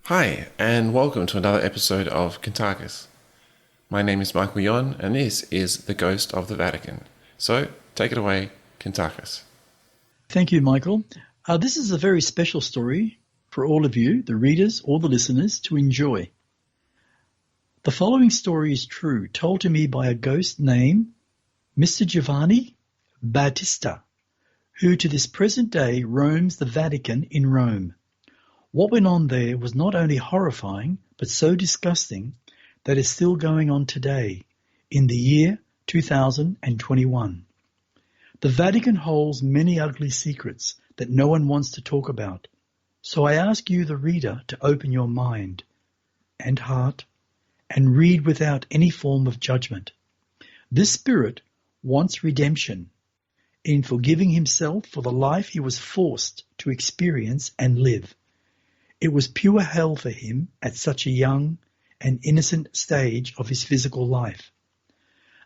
Hi, and welcome to another episode of Kuntarkis. My name is Michael Yon, and this is The Ghost of the Vatican. So, take it away, Kuntarkis. Thank you, Michael. This is a very special story for all of you, the readers or the listeners, to enjoy. The following story is true, told to me by a ghost named Mr. Giovanni Battista, who to this present day roams the Vatican in Rome. What went on there was not only horrifying, but so disgusting that it's still going on today, in the year 2021. The Vatican holds many ugly secrets that no one wants to talk about. So I ask you, the reader, to open your mind and heart and read without any form of judgment. This spirit wants redemption in forgiving himself for the life he was forced to experience and live. It was pure hell for him at such a young and innocent stage of his physical life.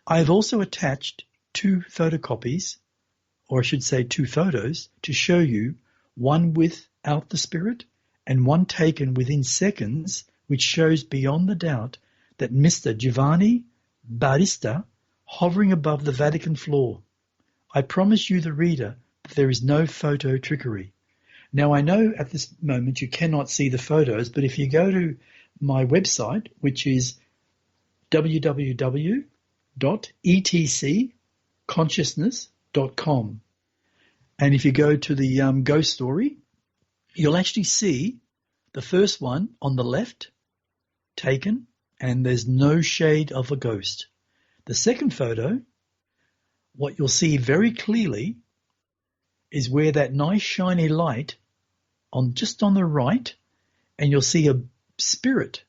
I have also attached two photocopies, or I should say two photos, to show you, one without the spirit and one taken within seconds, which shows beyond the doubt that Mr. Giovanni Battista hovering above the Vatican floor. I promise you, the reader, that there is no photo trickery. Now, I know at this moment you cannot see the photos, but if you go to my website, which is www.etcconsciousness.com, and if you go to the ghost story, you'll actually see the first one on the left, taken, and there's no shade of a ghost. The second photo, what you'll see very clearly is where that nice shiny light just on the right, and you'll see a spirit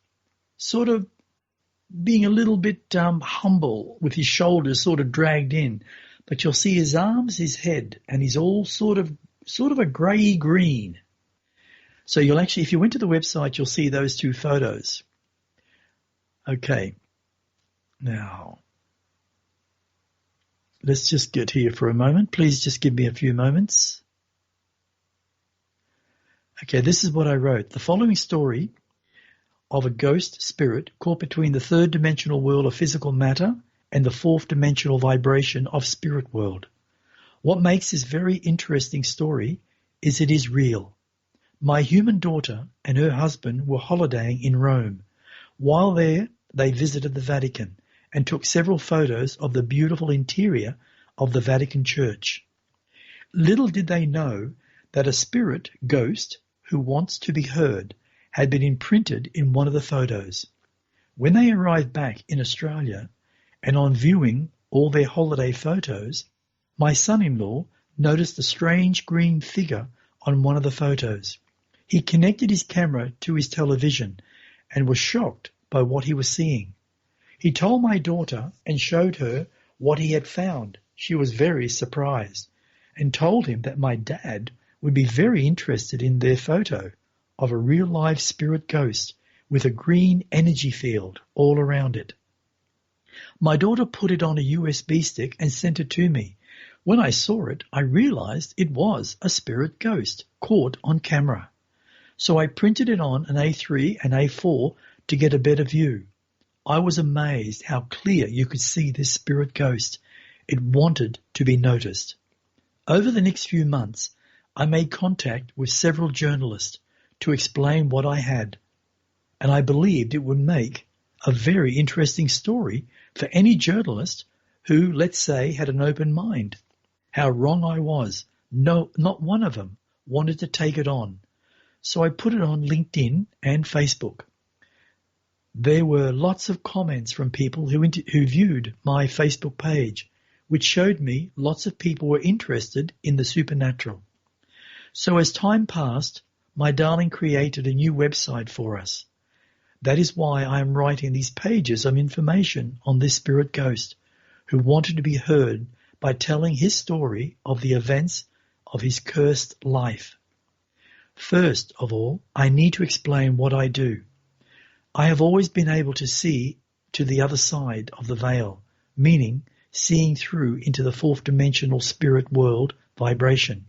sort of being a little bit humble with his shoulders sort of dragged in, but you'll see his arms, his head, and he's all sort of a grey green. So you'll actually, if you went to the website, you'll see those two photos. Okay, now let's just get here for a moment. Please just give me a few moments. Okay, this is what I wrote. The following story of a ghost spirit caught between the third dimensional world of physical matter and the fourth dimensional vibration of spirit world. What makes this very interesting story is it is real. My human daughter and her husband were holidaying in Rome. While there, they visited the Vatican and took several photos of the beautiful interior of the Vatican Church. Little did they know that a spirit ghost who wants to be heard had been imprinted in one of the photos. When they arrived back in Australia, and on viewing all their holiday photos, my son-in-law noticed a strange green figure on one of the photos. He connected his camera to his television and was shocked by what he was seeing. He told my daughter and showed her what he had found. She was very surprised and told him that my dad would be very interested in their photo of a real live spirit ghost with a green energy field all around it. My daughter put it on a USB stick and sent it to me. When I saw it, I realized it was a spirit ghost caught on camera. So I printed it on an A3 and A4 to get a better view. I was amazed how clear you could see this spirit ghost. It wanted to be noticed. Over the next few months, I made contact with several journalists to explain what I had, and I believed it would make a very interesting story for any journalist who, let's say, had an open mind. How wrong I was. No, not one of them wanted to take it on. So I put it on LinkedIn and Facebook. There were lots of comments from people who viewed my Facebook page, which showed me lots of people were interested in the supernatural. So as time passed, my darling created a new website for us. That is why I am writing these pages of information on this spirit ghost who wanted to be heard by telling his story of the events of his cursed life. First of all, I need to explain what I do. I have always been able to see to the other side of the veil, meaning seeing through into the fourth dimensional spirit world vibration.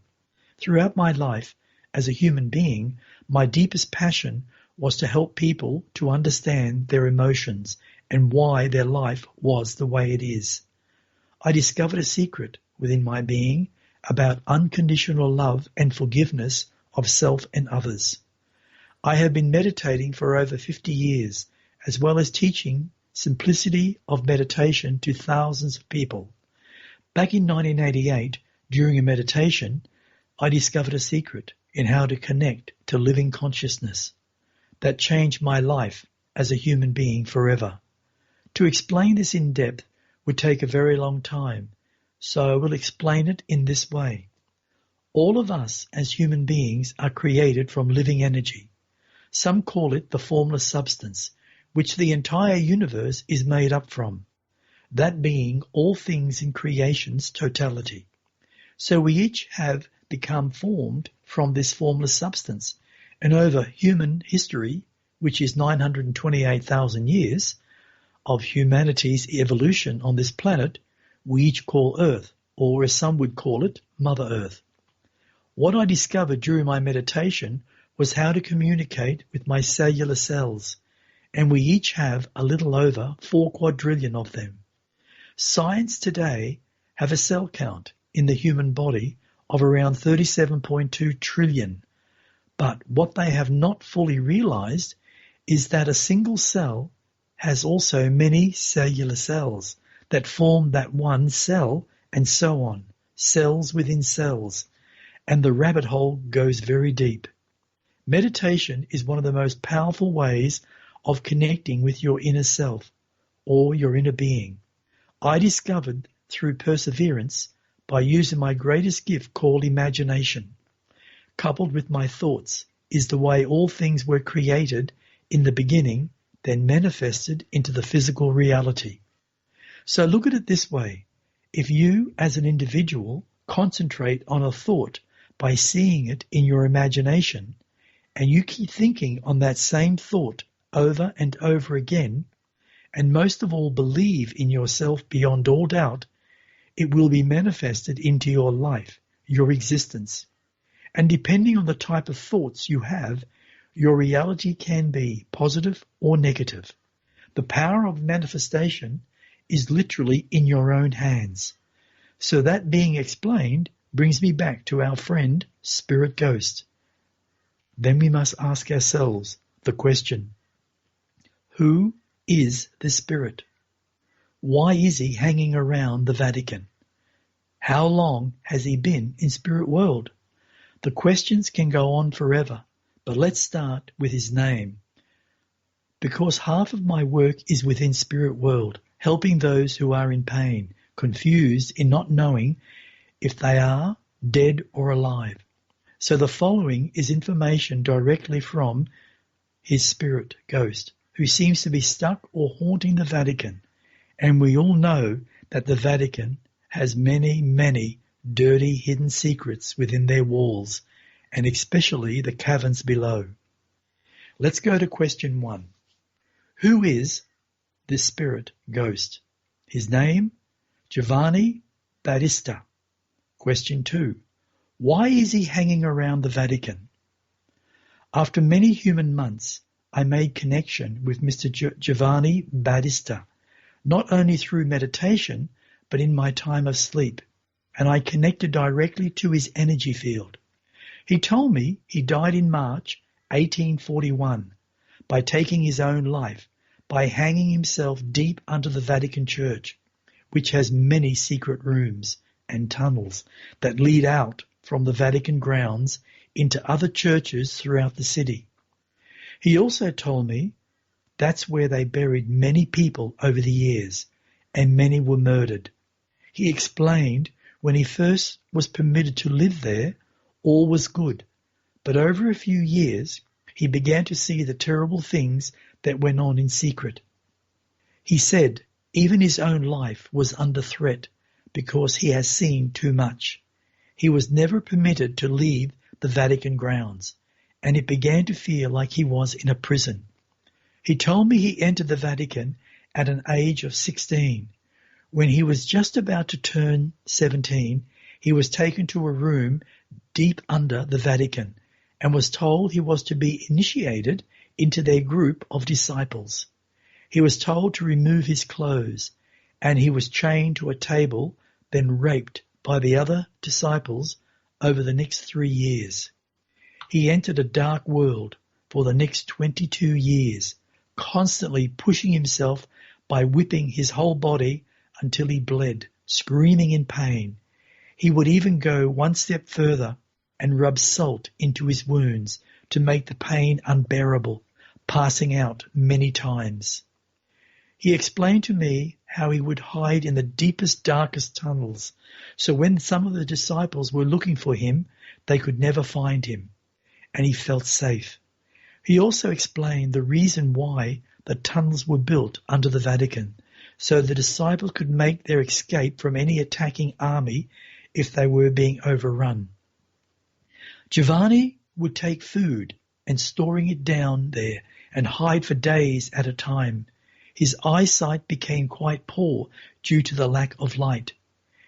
Throughout my life as a human being, my deepest passion was to help people to understand their emotions and why their life was the way it is. I discovered a secret within my being about unconditional love and forgiveness of self and others. I have been meditating for over 50 years, as well as teaching simplicity of meditation to thousands of people. Back in 1988, during a meditation, I discovered a secret in how to connect to living consciousness that changed my life as a human being forever. To explain this in depth would take a very long time, so I will explain it in this way. All of us as human beings are created from living energy. Some call it the formless substance, which the entire universe is made up from, that being all things in creation's totality. So we each have become formed from this formless substance, and over human history, which is 928,000 years of humanity's evolution on this planet, we each call Earth, or as some would call it, Mother Earth. What I discovered during my meditation was how to communicate with my cellular cells, and we each have a little over 4 quadrillion of them. Science today have a cell count in the human body of around 37.2 trillion. But what they have not fully realized is that a single cell has also many cellular cells that form that one cell, and so on, cells within cells, and the rabbit hole goes very deep. Meditation is one of the most powerful ways of connecting with your inner self or your inner being. I discovered through perseverance by using my greatest gift called imagination, coupled with my thoughts, is the way all things were created in the beginning, then manifested into the physical reality. So look at it this way. If you, as an individual, concentrate on a thought by seeing it in your imagination, and you keep thinking on that same thought over and over again, and most of all believe in yourself beyond all doubt, it will be manifested into your life, your existence. And depending on the type of thoughts you have, your reality can be positive or negative. The power of manifestation is literally in your own hands. So that being explained brings me back to our friend, Spirit Ghost. Then we must ask ourselves the question, who is the Spirit? Why is he hanging around the Vatican? How long has he been in spirit world? The questions can go on forever, but let's start with his name. Because half of my work is within spirit world, helping those who are in pain, confused in not knowing if they are dead or alive. So the following is information directly from his spirit ghost, who seems to be stuck or haunting the Vatican. And we all know that the Vatican has many, many dirty hidden secrets within their walls, and especially the caverns below. Let's go to question 1. Who is this spirit ghost? His name? Giovanni Battista. Question 2. Why is he hanging around the Vatican? After many human months, I made connection with Mr. Giovanni Battista, not only through meditation, but in my time of sleep, and I connected directly to his energy field. He told me he died in March 1841 by taking his own life, by hanging himself deep under the Vatican Church, which has many secret rooms and tunnels that lead out from the Vatican grounds into other churches throughout the city. He also told me that's where they buried many people over the years, and many were murdered. He explained when he first was permitted to live there, all was good, but over a few years he began to see the terrible things that went on in secret. He said even his own life was under threat because he has seen too much. He was never permitted to leave the Vatican grounds, and it began to feel like he was in a prison. He told me he entered the Vatican at an age of 16. When he was just about to turn 17, he was taken to a room deep under the Vatican and was told he was to be initiated into their group of disciples. He was told to remove his clothes, and he was chained to a table, then raped by the other disciples over the next 3 years. He entered a dark world for the next 22 years, constantly pushing himself by whipping his whole body until he bled, screaming in pain. He would even go one step further and rub salt into his wounds to make the pain unbearable, passing out many times. He explained to me how he would hide in the deepest, darkest tunnels, so when some of the disciples were looking for him, they could never find him, and he felt safe. He also explained the reason why the tunnels were built under the Vatican, so the disciples could make their escape from any attacking army if they were being overrun. Giovanni would take food and storing it down there and hide for days at a time. His eyesight became quite poor due to the lack of light.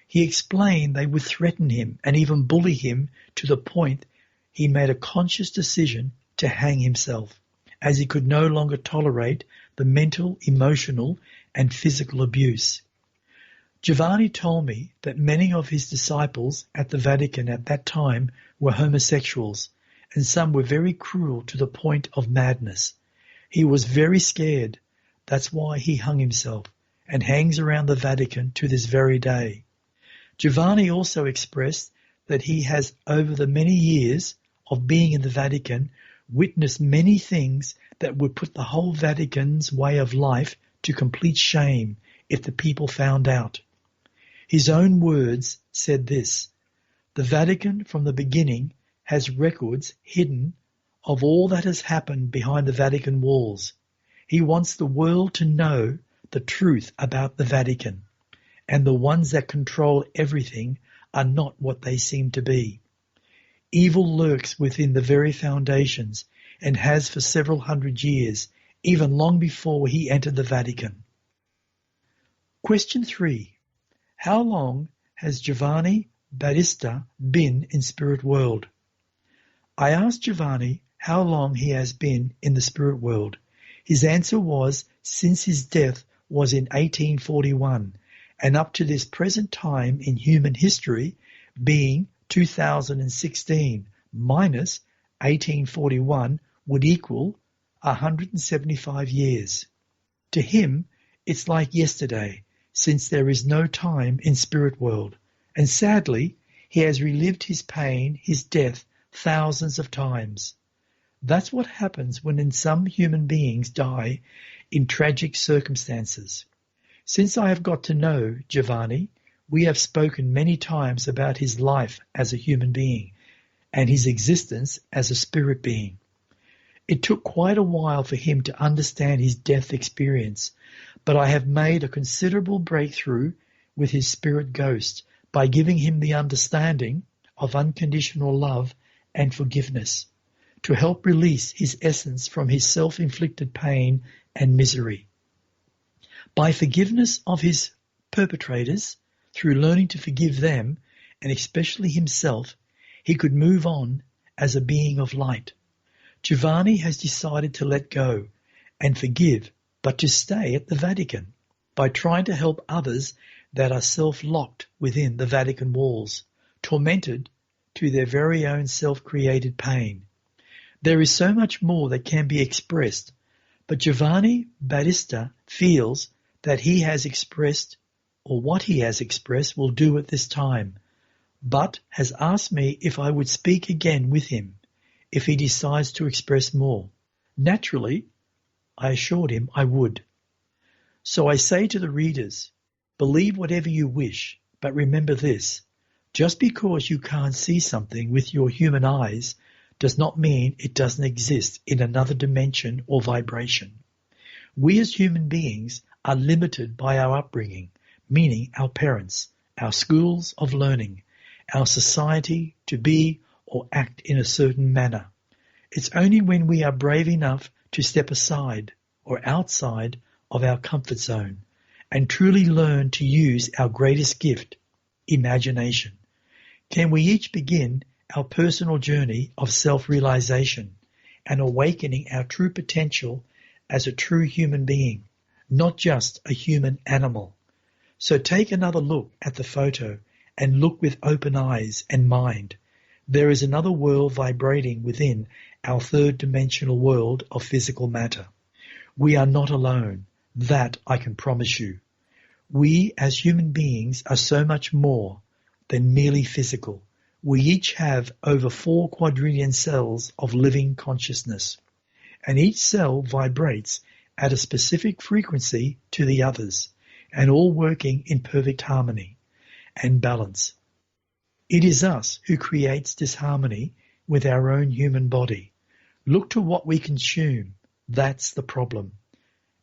He explained they would threaten him and even bully him to the point he made a conscious decision to hang himself, as he could no longer tolerate the mental, emotional, and physical abuse. Giovanni told me that many of his disciples at the Vatican at that time were homosexuals, and some were very cruel to the point of madness. He was very scared. That's why he hung himself and hangs around the Vatican to this very day. Giovanni also expressed that he has, over the many years of being in the Vatican, witnessed many things that would put the whole Vatican's way of life to complete shame if the people found out. His own words said this: "The Vatican from the beginning has records hidden of all that has happened behind the Vatican walls. He wants the world to know the truth about the Vatican, and the ones that control everything are not what they seem to be. Evil lurks within the very foundations and has for several hundred years, even long before he entered the Vatican." Question 3. How long has Giovanni Battista been in spirit world? I asked Giovanni how long he has been in the spirit world. His answer was since his death was in 1841 and up to this present time in human history, being 2016 minus 1841 would equal 175 years. To him, it's like yesterday, since there is no time in spirit world, and sadly, he has relived his pain, his death, thousands of times. That's what happens when some human beings die in tragic circumstances. Since I have got to know Giovanni, we have spoken many times about his life as a human being and his existence as a spirit being. It took quite a while for him to understand his death experience, but I have made a considerable breakthrough with his spirit ghost by giving him the understanding of unconditional love and forgiveness to help release his essence from his self-inflicted pain and misery. By forgiveness of his perpetrators, through learning to forgive them, and especially himself, he could move on as a being of light. Giovanni has decided to let go and forgive, but to stay at the Vatican by trying to help others that are self-locked within the Vatican walls, tormented to their very own self-created pain. There is so much more that can be expressed, but Giovanni Battista feels that he has expressed, or what he has expressed will do at this time, but has asked me if I would speak again with him if he decides to express more. Naturally, I assured him I would. So I say to the readers, believe whatever you wish, but remember this: just because you can't see something with your human eyes does not mean it doesn't exist in another dimension or vibration. We as human beings are limited by our upbringing, meaning our parents, our schools of learning, our society to be or act in a certain manner. It's only when we are brave enough to step aside or outside of our comfort zone and truly learn to use our greatest gift, imagination, can we each begin our personal journey of self-realization and awakening our true potential as a true human being, not just a human animal. So take another look at the photo and look with open eyes and mind. There is another world vibrating within our third dimensional world of physical matter. We are not alone. That I can promise you. We as human beings are so much more than merely physical. We each have over 4 quadrillion cells of living consciousness, and each cell vibrates at a specific frequency to the others, and all working in perfect harmony and balance. It is us who creates disharmony with our own human body. Look to what we consume. That's the problem.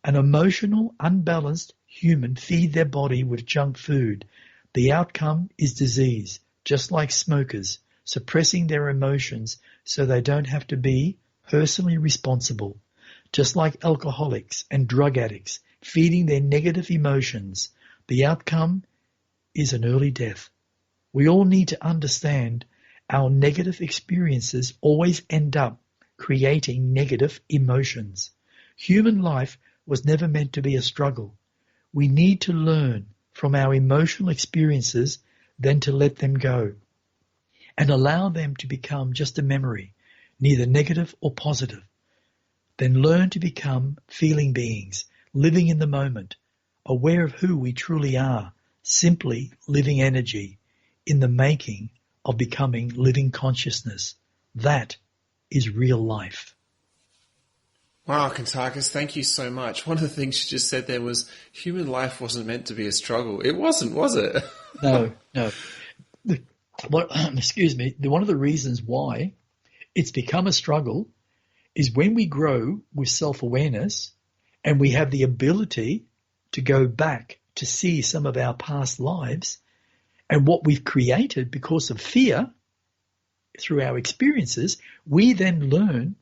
An emotional, unbalanced human feed their body with junk food. The outcome is disease, just like smokers, suppressing their emotions so they don't have to be personally responsible. Just like alcoholics and drug addicts, feeding their negative emotions. The outcome is an early death. We all need to understand our negative experiences always end up creating negative emotions. Human life was never meant to be a struggle. We need to learn from our emotional experiences, then to let them go and allow them to become just a memory, neither negative or positive. Then learn to become feeling beings, living in the moment, aware of who we truly are, simply living energy in the making of becoming living consciousness. That is real life. Wow, Kuntarkis, thank you so much. One of the things you just said there was human life wasn't meant to be a struggle. It wasn't, was it? No. Excuse me. One of the reasons why it's become a struggle is when we grow with self-awareness and we have the ability to go back to see some of our past lives and what we've created because of fear through our experiences, we then learn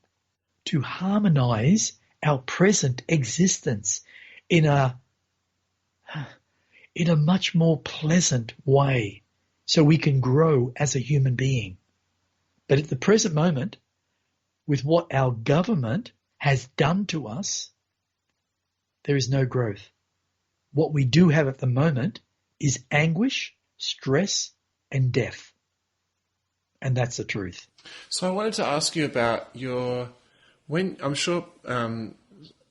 to harmonize our present existence in a much more pleasant way so we can grow as a human being. But at the present moment, with what our government has done to us, there is no growth. What we do have at the moment is anguish, stress, and death. And that's the truth. So I wanted to ask you about I'm sure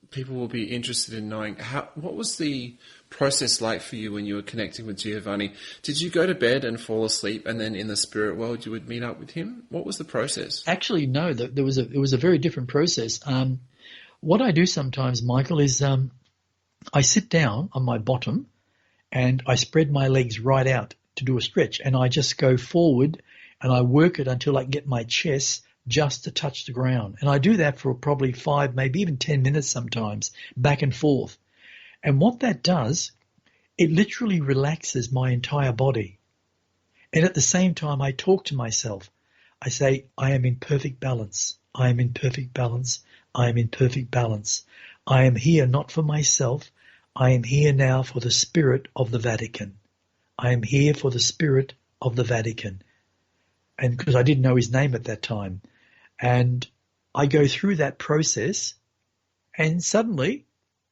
people will be interested in knowing what was the process like for you when you were connecting with Giovanni? Did you go to bed and fall asleep, and then in the spirit world you would meet up with him? What was the process? Actually, no. It was a very different process. What I do sometimes, Michael, is I sit down on my bottom and I spread my legs right out to do a stretch, and I just go forward and I work it until I get my chest just to touch the ground. And I do that for probably 5, maybe even 10 minutes sometimes, back and forth. And what that does, it literally relaxes my entire body. And at the same time, I talk to myself. I say, I am in perfect balance. I am in perfect balance. I am in perfect balance. I am here not for myself. I am here now for the spirit of the Vatican. I am here for the spirit of the Vatican. And because I didn't know his name at that time. And I go through that process and suddenly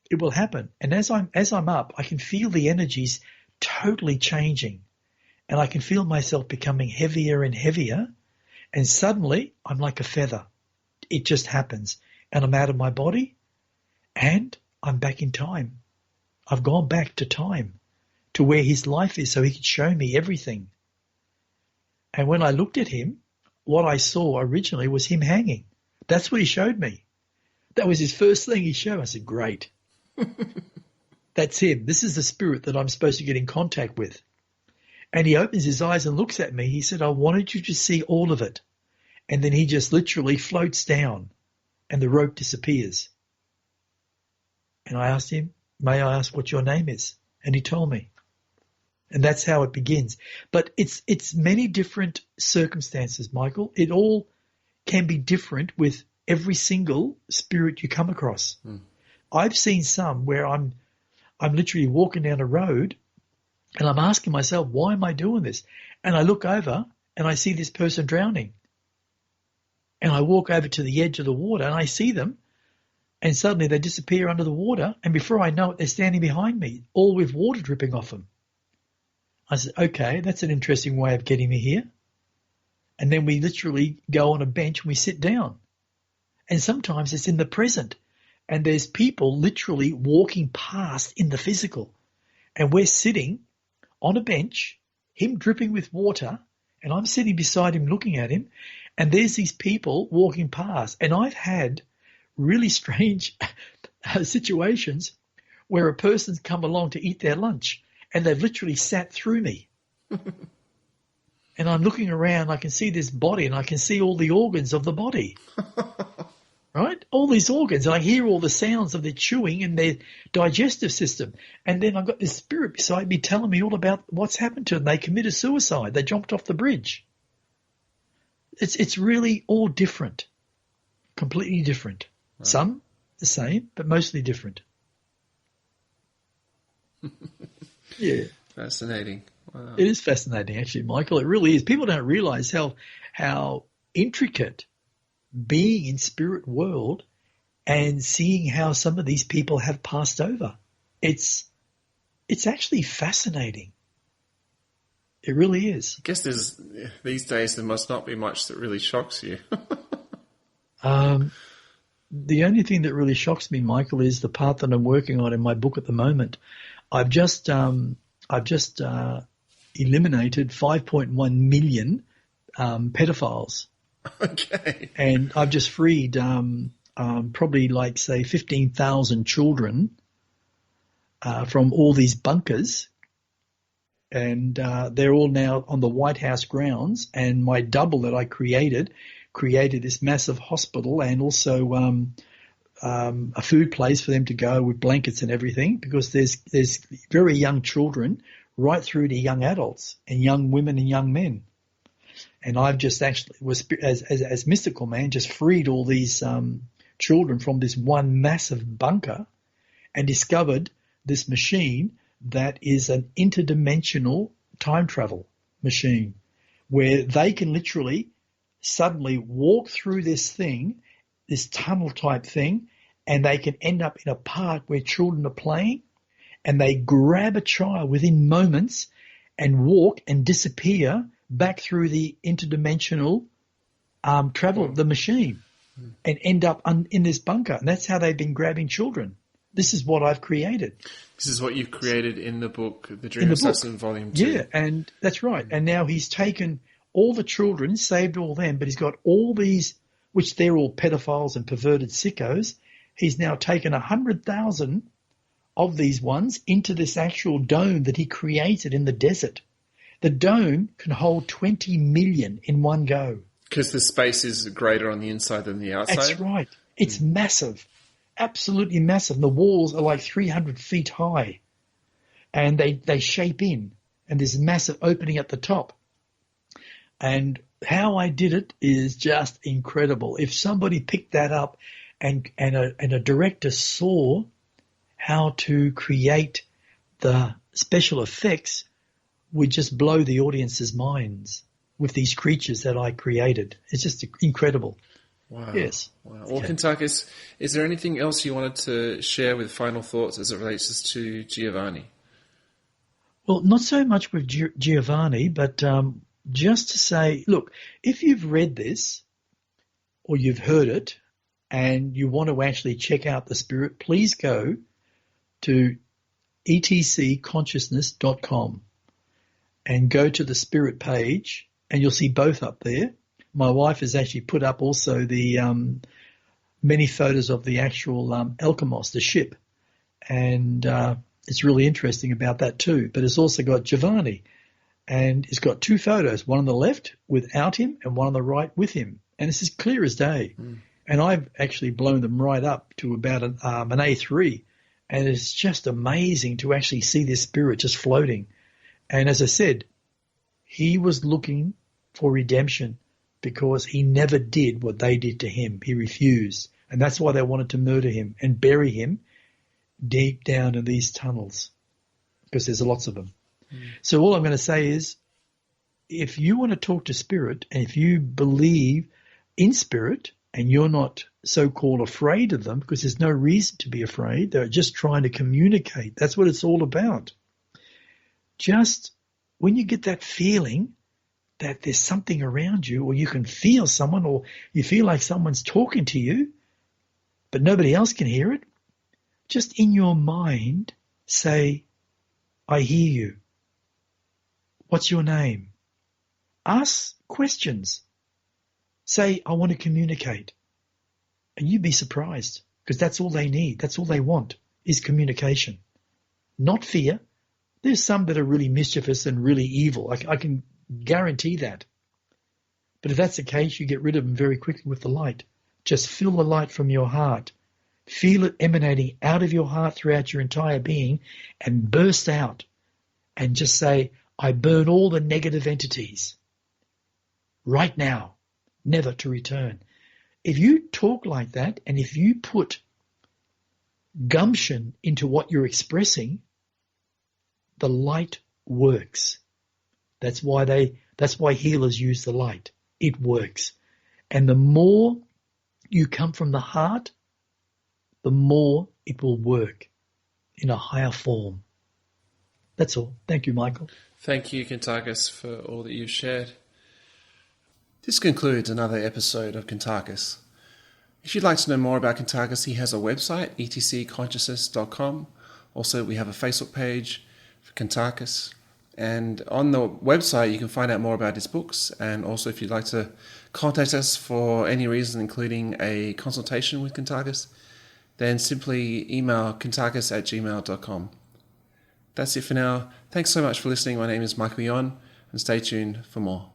it will happen. And as I'm up, I can feel the energies totally changing. And I can feel myself becoming heavier and heavier. And suddenly I'm like a feather. It just happens. And I'm out of my body and I'm back in time. I've gone back to time, to where his life is so he could show me everything. And when I looked at him, what I saw originally was him hanging. That's what he showed me. That was his first thing he showed. I said, great. That's him. This is the spirit that I'm supposed to get in contact with. And he opens his eyes and looks at me. He said, I wanted you to see all of it. And then he just literally floats down and the rope disappears. And I asked him, may I ask what your name is? And he told me. And that's how it begins. But it's many different circumstances, Michael. It all can be different with every single spirit you come across. I've seen some where I'm literally walking down a road and I'm asking myself, why am I doing this? And I look over and I see this person drowning. And I walk over to the edge of the water and I see them, and suddenly they disappear under the water, and before I know it, they're standing behind me, all with water dripping off them. I said, okay, that's an interesting way of getting me here. And then we literally go on a bench and we sit down. And sometimes it's in the present. And there's people literally walking past in the physical. And we're sitting on a bench, him dripping with water, and I'm sitting beside him looking at him. And there's these people walking past. And I've had really strange situations where a person's come along to eat their lunch and they've literally sat through me. And I'm looking around, I can see this body and I can see all the organs of the body. Right? All these organs. And I hear all the sounds of their chewing and their digestive system. And then I've got this spirit beside me telling me all about what's happened to them. They committed suicide. They jumped off the bridge. It's really all different. Completely different. Right. Some the same, but mostly different. Yeah. Fascinating. Wow. It is fascinating, actually, Michael. It really is. People don't realize how intricate being in spirit world and seeing how some of these people have passed over. It's actually fascinating. It really is. I guess these days there must not be much that really shocks you. The only thing that really shocks me, Michael, is the part that I'm working on in my book at the moment. I've just eliminated 5.1 million pedophiles. Okay. And I've just freed probably like, say, 15,000 children from all these bunkers. And they're all now on the White House grounds. And my double that I created this massive hospital and also a food place for them to go with blankets and everything, because there's very young children right through to young adults and young women and young men. And I've just actually as mystical man just freed all these children from this one massive bunker and discovered this machine that is an interdimensional time travel machine where they can literally suddenly walk through this thing, this tunnel type thing, and they can end up in a park where children are playing, and they grab a child within moments and walk and disappear back through the interdimensional travel, the machine, and end up in this bunker. And that's how they've been grabbing children. This is what I've created. This is what you've created in the book, The Dream Assassin Volume 2. Yeah, and that's right. And now he's taken all the children, saved all them, but he's got all these, which they're all pedophiles and perverted sickos. He's now taken 100,000 of these ones into this actual dome that he created in the desert. The dome can hold 20 million in one go. Because the space is greater on the inside than the outside? That's right. It's massive. Absolutely massive. The walls are like 300 feet high. And they shape in. And there's a massive opening at the top. And how I did it is just incredible. If somebody picked that up and a director saw how to create the special effects, would just blow the audience's minds with these creatures that I created. It's just incredible. Wow. Yes. Wow. Well, Kuntarkis, is there anything else you wanted to share with final thoughts as it relates to Giovanni? Well, not so much with Giovanni, but just to say, look, if you've read this or you've heard it and you want to actually check out the spirit, please go to etcconsciousness.com and go to the spirit page, and you'll see both up there. My wife has actually put up also the many photos of the actual Alkimos, the ship, and it's really interesting about that too. But it's also got Giovanni, and it's got two photos, one on the left without him and one on the right with him, and it's as clear as day. And I've actually blown them right up to about an A3, and it's just amazing to actually see this spirit just floating. And as I said, he was looking for redemption because he never did what they did to him. He refused. And that's why they wanted to murder him and bury him deep down in these tunnels, because there's lots of them. So all I'm going to say is, if you want to talk to spirit and if you believe in spirit and you're not so-called afraid of them, because there's no reason to be afraid. They're just trying to communicate. That's what it's all about. Just when you get that feeling that there's something around you, or you can feel someone, or you feel like someone's talking to you, but nobody else can hear it, just in your mind say, I hear you. What's your name? Ask questions. Say, I want to communicate. And you'd be surprised, because that's all they need. That's all they want, is communication. Not fear. There's some that are really mischievous and really evil. I can guarantee that. But if that's the case, you get rid of them very quickly with the light. Just feel the light from your heart. Feel it emanating out of your heart throughout your entire being, and burst out and just say, I burn all the negative entities right now, never to return. If you talk like that, and if you put gumption into what you're expressing, the light works. That's why healers use the light. It works. And the more you come from the heart, the more it will work in a higher form. That's all. Thank you, Michael. Thank you, Kuntarkis, for all that you've shared. This concludes another episode of Kuntarkis. If you'd like to know more about Kuntarkis, he has a website, etcconsciousness.com. Also, we have a Facebook page for Kuntarkis. And on the website, you can find out more about his books. And also, if you'd like to contact us for any reason, including a consultation with Kuntarkis, then simply email kuntarkis@gmail.com. That's it for now. Thanks so much for listening. My name is Michael Yon, and stay tuned for more.